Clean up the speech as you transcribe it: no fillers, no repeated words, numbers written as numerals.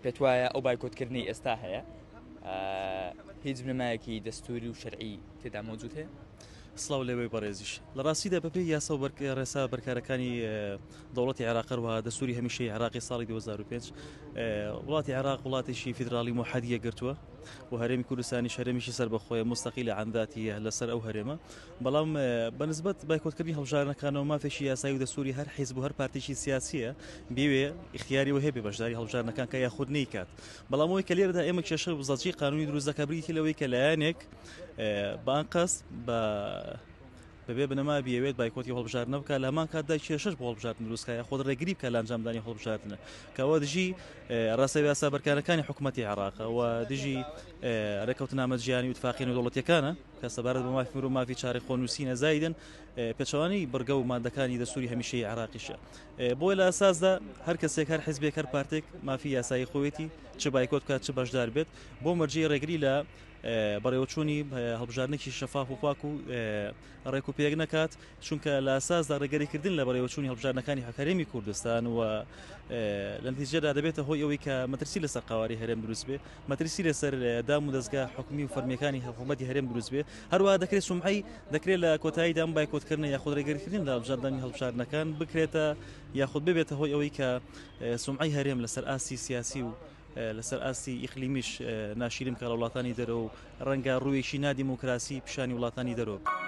پێت وایە ئەو بایکۆتکردنی ئێستا هەیە هیچ بنەمایەکی دەستوری و شەرعی تێدا مۆجود هەیە؟ سڵاو لێوەی بەڕێزیش لە ڕاستیدا بەپێی یاسا و ڕێسا بەرکارەکانی دەوڵەتی عێراقەوە دەستوری هەمیشەی عێراقی ساڵی 2005 وڵاتی عێراق وڵاتێکی فیدراڵی موحەدیە گرتووە و هەرێمی کوردستانی هەرێمیشی سەر بەخۆیە مستەقیل عن ذاتیە لەسەر ئەو هەرێمە بەڵام بەنسبەت بایکۆتکردنی هەڵبژارنەکانەوە مافێکی یاسایی و دەستوری هەر حیزب و هەر پارتیکی سیاسیە بێوێ اختیاریەوە هەیە بەشداری هەڵبژارنەکان کە یاخود نەیکات بەڵام ئەوەی کە لێرەدا ئێمە کێشە وزەتجی قانونی دروست دەکا بریتی لەوەی کە لایەنێک بان قەست بە بەبێ بنەما بیاوێت بایکۆتی هەڵبژارنە بکات لە هەمان کاتدا کێشەش بۆ هەڵبژاردن دروستکە خۆ ڕێگری بکە لە ئەنجامدانی هەڵبژاردنە کەەوە دژی ڕاستەوی یاسا بەرکارەکانی حکوومەتی عێراقە و دژی ڕێکەوتنامە جیهانی و اتفاقیە نێودەوڵەتیەکانە کە سەبارەت بە مافی مرۆڤ مافی چارەی خۆنووسی نەزایدن پێچەوانی بڕگە و مادەکانی دەستوری هەمیشەی عێراقیشە بۆی لە ئاساسدا هەر کەسێک هەر حیزبێک هەر پارتێک مافی یاسایی خۆیەتی چ بایکۆت بکات چ بەشدار بێت بۆ مەرجەی ڕێگری لە بەڕێوەچوونی هەڵبژارنێکی شەفاف و پاک و ڕێک و پێک نەکات چونکە لە ئاساسدا ڕێگەریکردن لە بەڕێوەچوونی هەڵبژارنەکانی هەرێمی کوردستان و لە نتیجەدا دەبێتە هۆی ئەوەی کە مەترسی لەسەر قاواری هەرێم دروست بێ مەترسی لەسەر دام و دەستگا حکومی و فەرمیەکانی حکوومەتی هەرێم دروست بێ هەروەها دەکرێت سومعی دەکرێت لە کۆتاییدا ئەم بایکۆتکردن یاخود ڕێگەریکردن لە هەڵبژاردننی هەڵبژارنەکان بکرێتە یاخود ببێتە هۆی ئەوەی کە سومعی هەرێم لەسەر ئاسی سیاسی و لەسەر ئاستی ئیقلیمیش ناشرین کە لە وڵاتانی دەرەوە و ڕەنگە ڕوویەکی نادیموکراسی پیشانی وڵاتانی دەرەوە